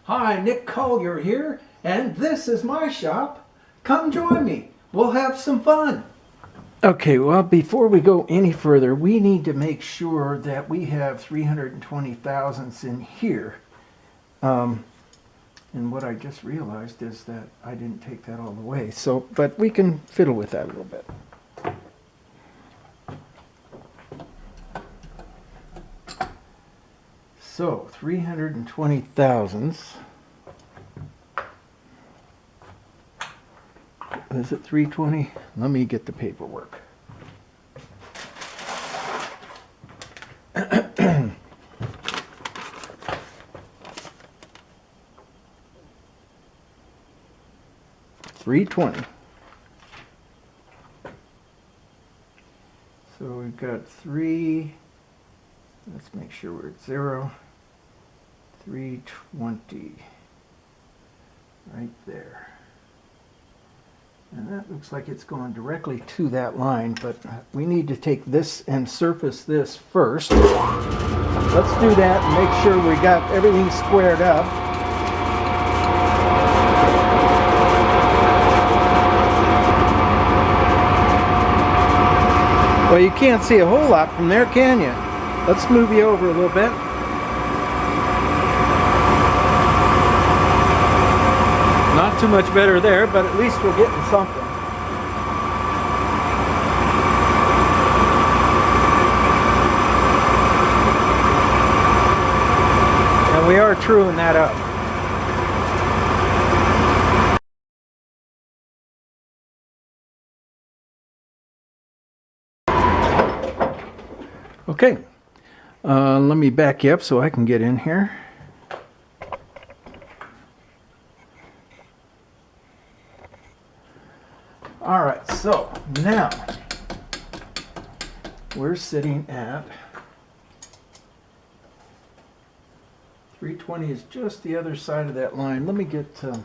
Hi, Nick Collier here, and this is my shop. Come join me. We'll have some fun. Okay, well, before we go any further, we need to make sure that we have 320 thousandths in here. And what I just realized is that I didn't take that all the way. So, but we can fiddle with that a little bit. So, 320 thousandths. Is it 320? Let me get the paperwork. $3.20. So we've got 3. Let's make sure we're at 0. 320. Right there. And that looks like it's going directly to that line, but we need to take this and surface this first. Let's do that and make sure we got everything squared up. Well, you can't see a whole lot from there, can you? Let's move you over a little bit. Not too much better there, but at least we're getting something. And we are truing that up. Okay, let me back you up so I can get in here. All right, so now we're sitting at 320 is just the other side of that line. Let me get a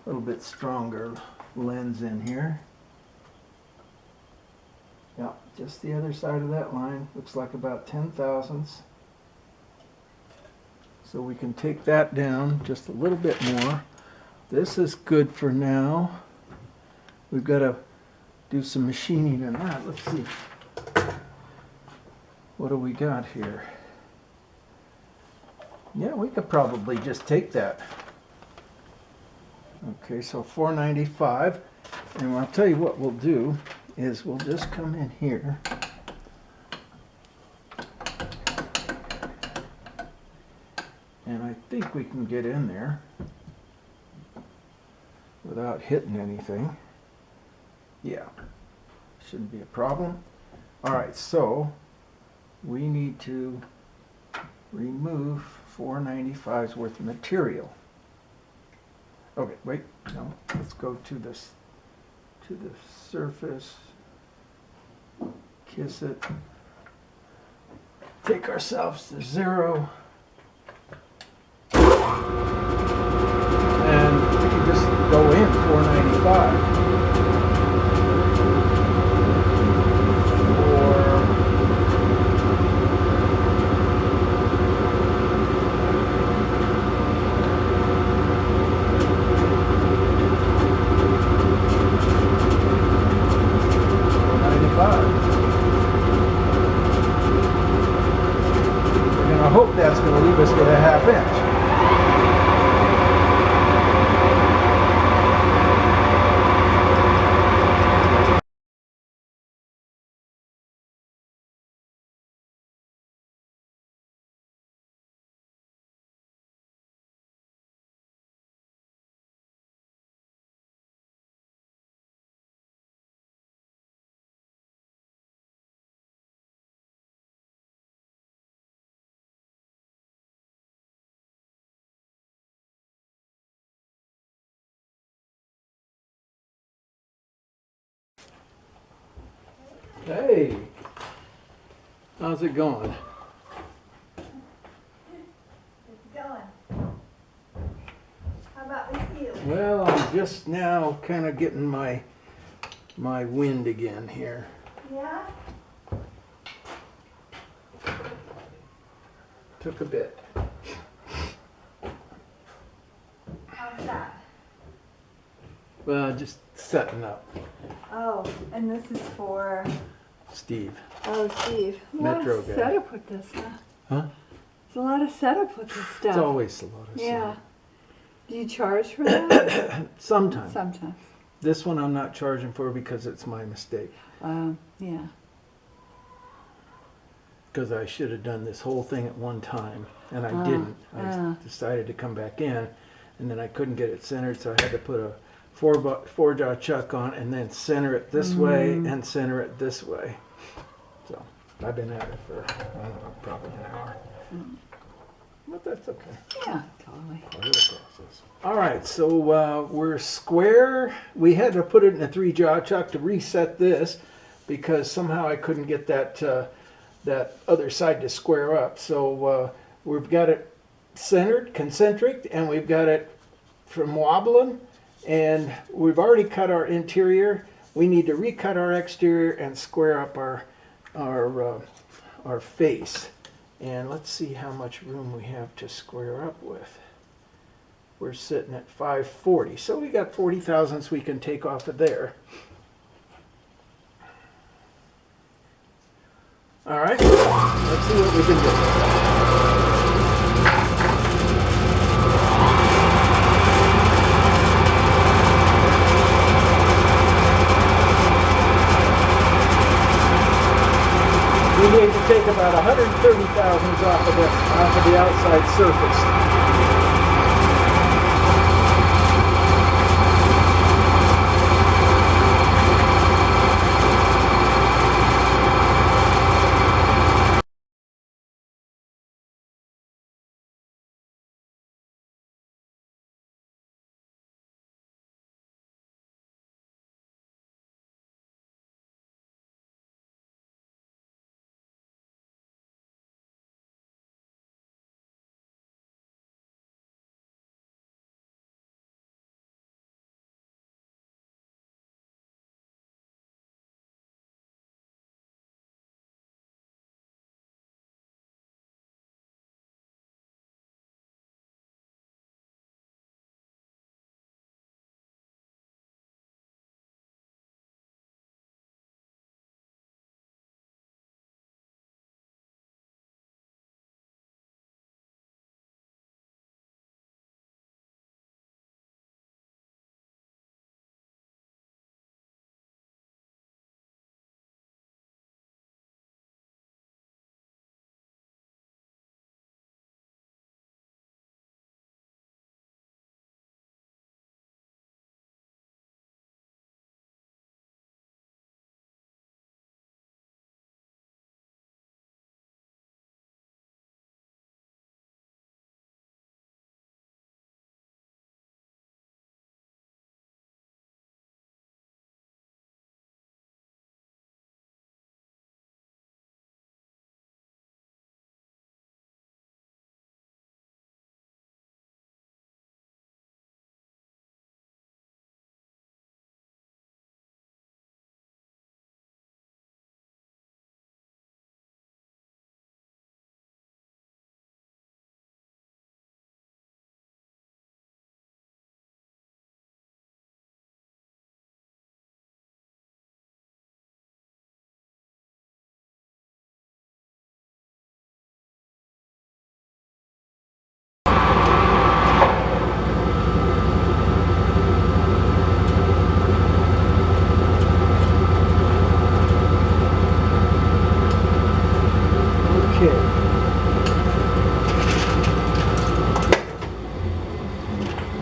little bit stronger lens in here. Yeah, just the other side of that line. Looks like about 10 thousandths. So we can take that down just a little bit more. This is good for now. We've got to do some machining in that. Let's see. What do we got here? Yeah, we could probably just take that. Okay, so 495. And I'll tell you what we'll do is we'll just come in here. And I think we can get in there without hitting anything. Yeah, shouldn't be a problem. All right, so we need to remove 495's worth of material. Okay, wait, no, let's go to this, to the surface, kiss it, take ourselves to 0, and we can just go in 495. I hope that's going to leave us with a ½ inch. Hey, how's it going? It's going. How about with you? Well, I'm just now kind of getting my wind again here. Yeah? Took a bit. How's that? Well, just setting up. Oh, and this is for, Steve. oh, Steve. A lot Metro of guy. setup with this, huh? Huh? There's a lot of setup with this stuff. It's always a lot of Yeah. Do you charge for that? Sometimes. Sometimes. This one I'm not charging for because it's my mistake. Yeah. Because I should have done this whole thing at one time, and I Ah, didn't. I ah. decided to come back in, and then I couldn't get it centered, so I had to put a four jaw chuck on and then center it this way and center it this way. So I've been at it for, I don't know, probably an hour. But that's okay. Yeah, totally. Part of the process. All right, so we're square. We had to put it in a 3-jaw chuck to reset this because somehow I couldn't get that that other side to square up. So we've got it centered, concentric, and we've got it from wobbling. And we've already cut our interior. We need to recut our exterior and square up our face. And let's see how much room we have to square up with. We're sitting at 540, so we got 40 thousandths we can take off of there. All right, let's see what we can do. We need to take about 130 thousandths off of the outside surface.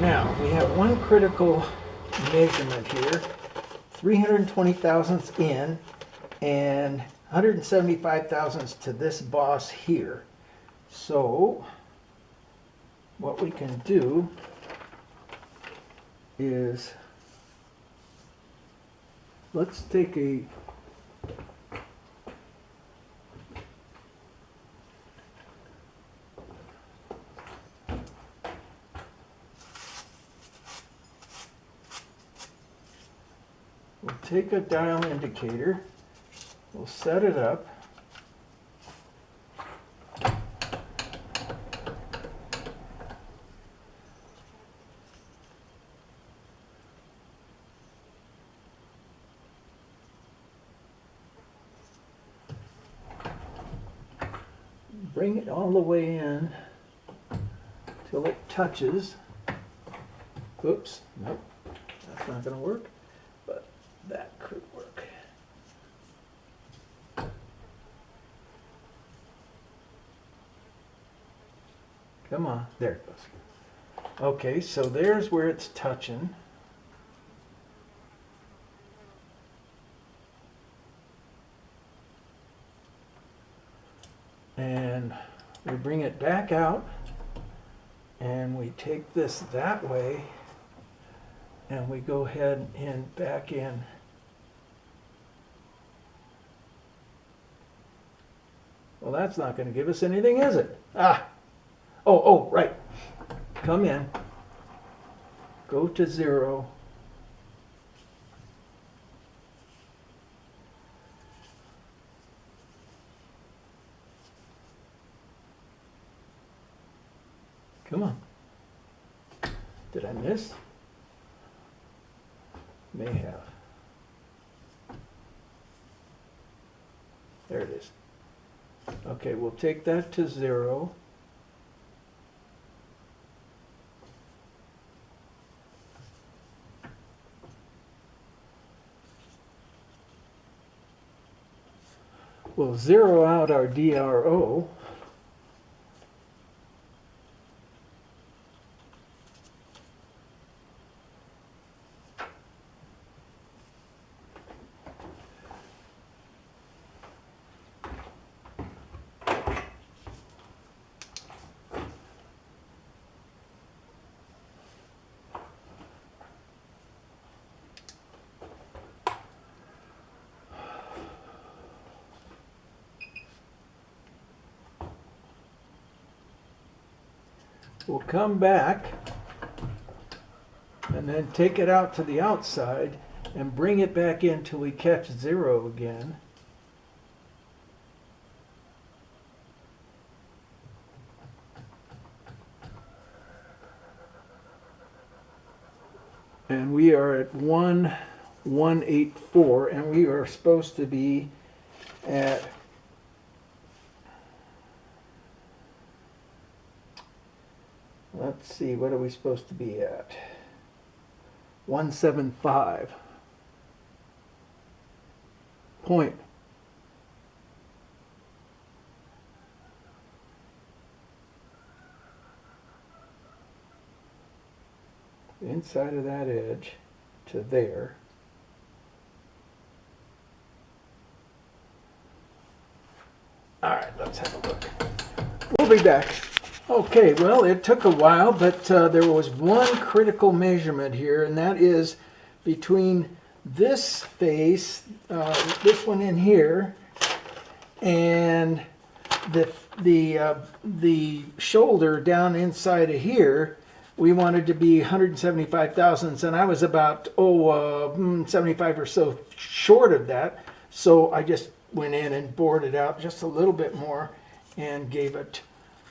Now, we have one critical measurement here, 320 thousandths in and 175 thousandths to this boss here. So, what we can do is, let's take a we'll take a dial indicator, we'll set it up, bring it all the way in till it touches. Oops, nope, that's not going to work, but that could work. Come on, there it goes. Okay, so there's where it's touching. And we bring it back out and we take this that way and we go ahead and back in. Well, that's not going to give us anything, is it? Ah! Oh, right. Come in. Go to 0. Come on. Did I miss? May have. There it is. Okay, we'll take that to 0. We'll zero out our DRO. We'll come back and then take it out to the outside and bring it back in till we catch 0 again. And we are at 1184 and we are supposed to be at let's see, what are we supposed to be at? 175. Point. Inside of that edge to there. All right, let's have a look. We'll be back. Okay, well, it took a while, but there was one critical measurement here, and that is between this face, this one in here, and the shoulder down inside of here. We wanted to be 175 thousandths, and I was about 75 or so short of that. So I just went in and bored it out just a little bit more and gave it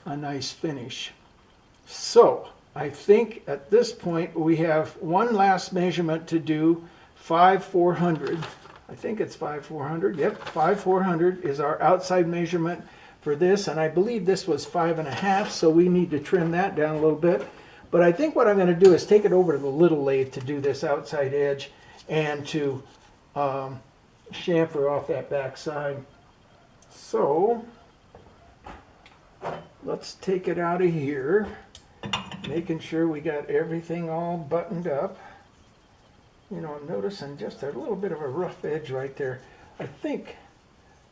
a nice finish. So I think at this point we have one last measurement to do, 5/400. I think it's 5/400. Yep, 5/400 is our outside measurement for this, and I believe this was 5.5, so we need to trim that down a little bit. But I think what I'm going to do is take it over to the little lathe to do this outside edge and to chamfer off that back side. So let's take it out of here, making sure we got everything all buttoned up. You know, I'm noticing just a little bit of a rough edge right there. I think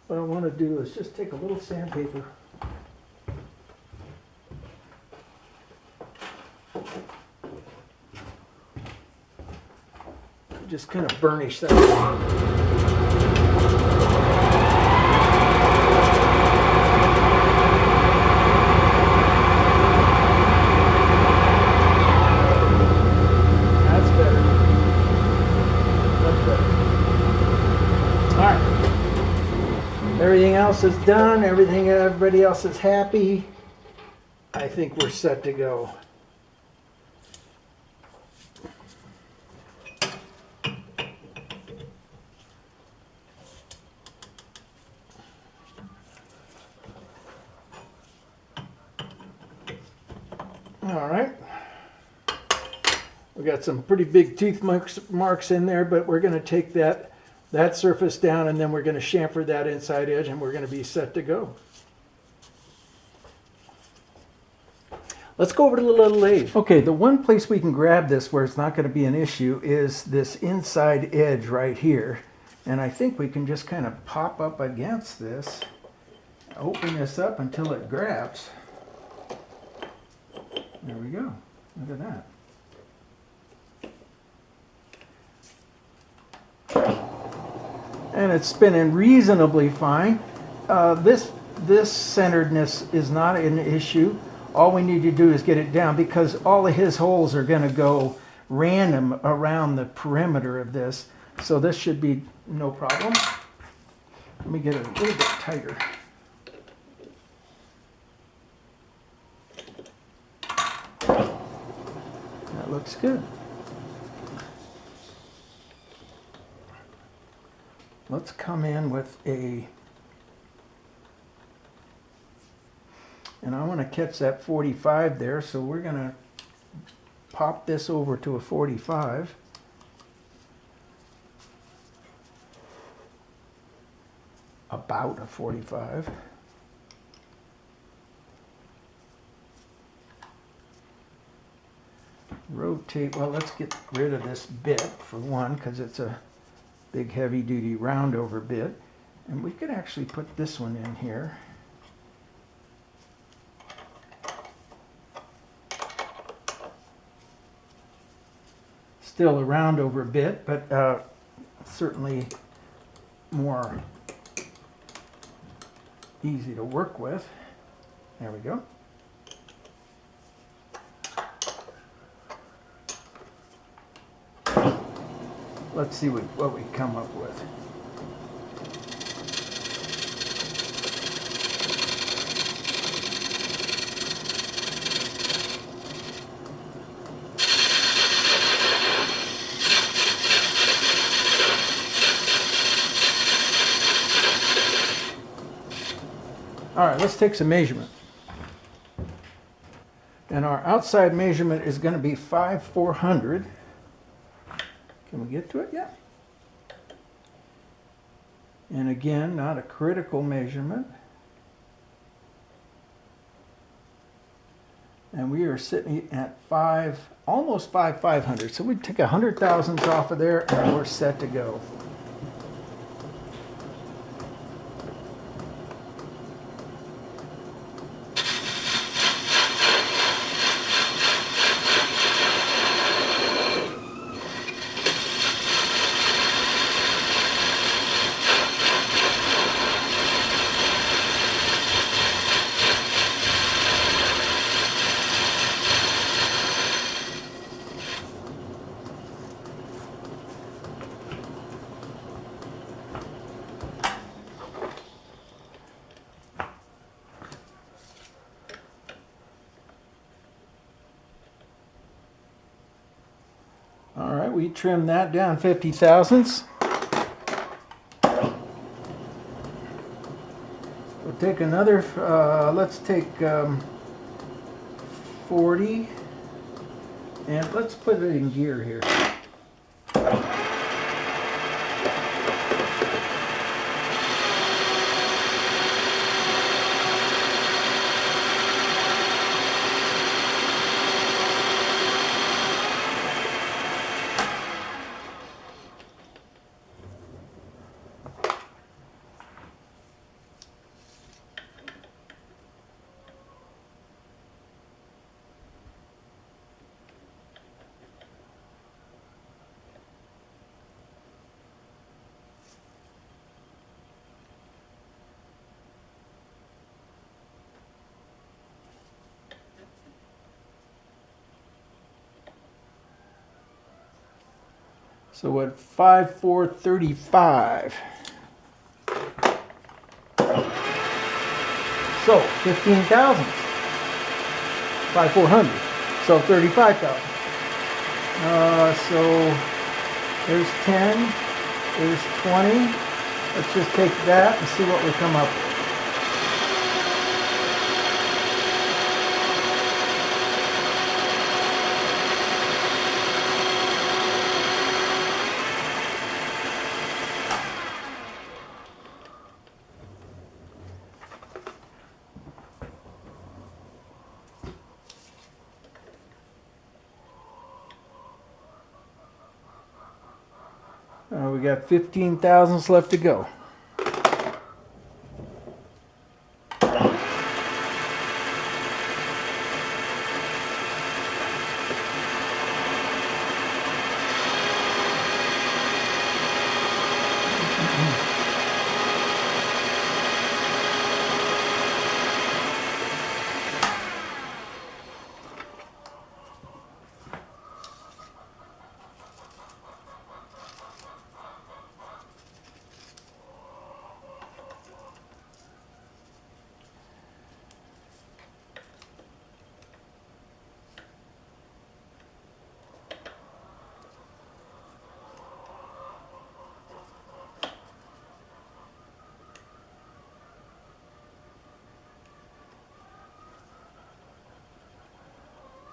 what I want to do is just take a little sandpaper. Just kind of burnish that. That's better. That's better. All right. Everything else is done. Everybody else is happy. I think we're set to go. All right. We got some pretty big teeth marks in there, but we're going to take that surface down, and then we're going to chamfer that inside edge, and we're going to be set to go. Let's go over to the little lathe. Okay, the one place we can grab this where it's not going to be an issue is this inside edge right here. And I think we can just kind of pop up against this, open this up until it grabs. There we go. Look at that. And it's spinning reasonably fine. This centeredness is not an issue. All we need to do is get it down, because all of his holes are going to go random around the perimeter of this. So this should be no problem. Let me get it a little bit tighter. That looks good. Let's come in with and I want to catch that 45 there, so we're going to pop this over to a 45. About a 45. Rotate, well, let's get rid of this bit for one, because it's a big heavy duty round over bit. And we could actually put this one in here. Still a round over bit, but certainly more easy to work with. There we go. Let's see what we come up with. All right, let's take some measurement. And our outside measurement is going to be 5/400. Can we get to it yet? And again, not a critical measurement. And we are sitting at almost 5/500. So we take 100 thousandths off of there, and we're set to go. All right, we trim that down 50 thousandths. We'll take another, let's take 40, and let's put it in gear here. So at 5/435. So 15 thousandths. 5/400. So 35,000. So there's 10. There's 20. Let's just take that and see what we come up with. We got 15 thousandths left to go.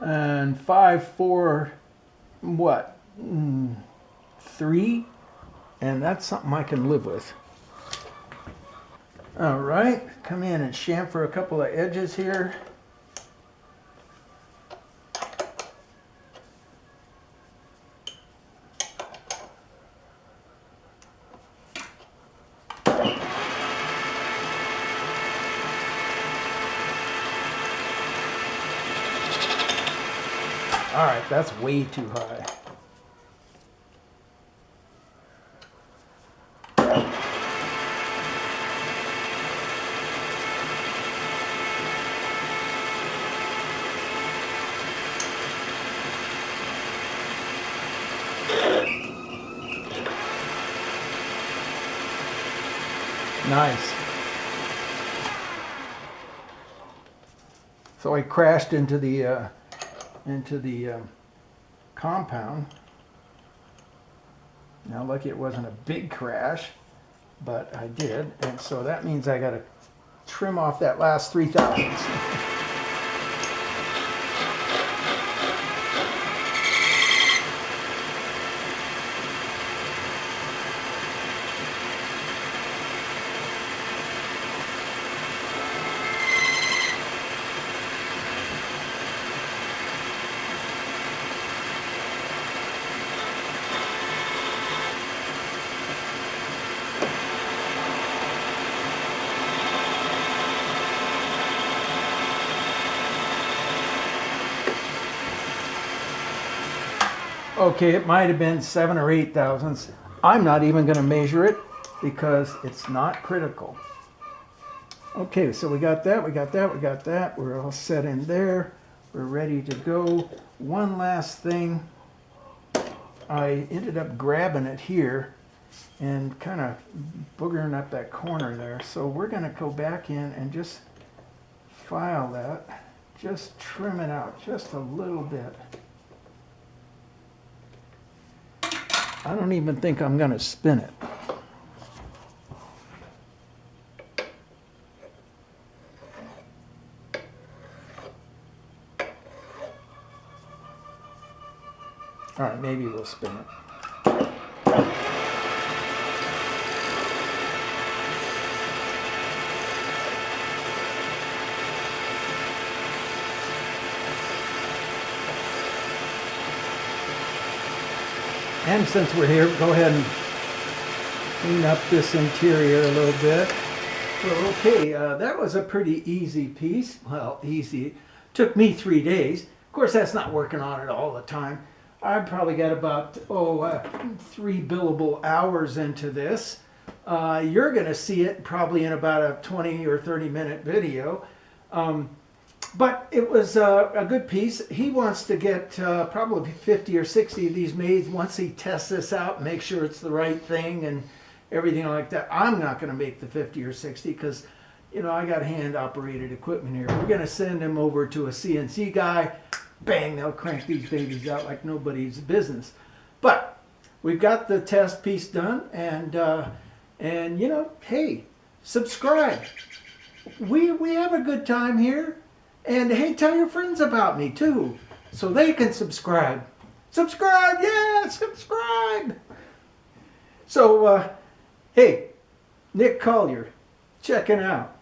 And 5, 4, what? 3, and that's something I can live with. All right, come in and chamfer a couple of edges here. All right, that's way too high. Nice. So I crashed into the compound. Now lucky it wasn't a big crash, but I did, and so that means I got to trim off that last 3 thousandths. Okay, it might have been 7 or 8 thousandths. I'm not even going to measure it because it's not critical. Okay, so we got that, we got that, we got that. We're all set in there. We're ready to go. One last thing. I ended up grabbing it here and kind of boogering up that corner there. So we're going to go back in and just file that. Just trim it out just a little bit. I don't even think I'm going to spin it. All right, maybe we'll spin it. And since we're here, go ahead and clean up this interior a little bit. So, okay, that was a pretty easy piece. Well, easy. Took me 3 days. Of course, that's not working on it all the time. I've probably got about 3 billable hours into this. You're going to see it probably in about a 20 or 30 minute video. But it was a good piece. He wants to get probably 50 or 60 of these made once he tests this out, make sure it's the right thing and everything like that. I'm not going to make the 50 or 60 because, you know, I got hand operated equipment here. We're going to send him over to a CNC guy. Bang, they'll crank these babies out like nobody's business. But we've got the test piece done, and you know, hey, subscribe. We have a good time here. And hey, tell your friends about me too, so they can subscribe. Subscribe, yeah, subscribe. So, hey, Nick Collier, checking out.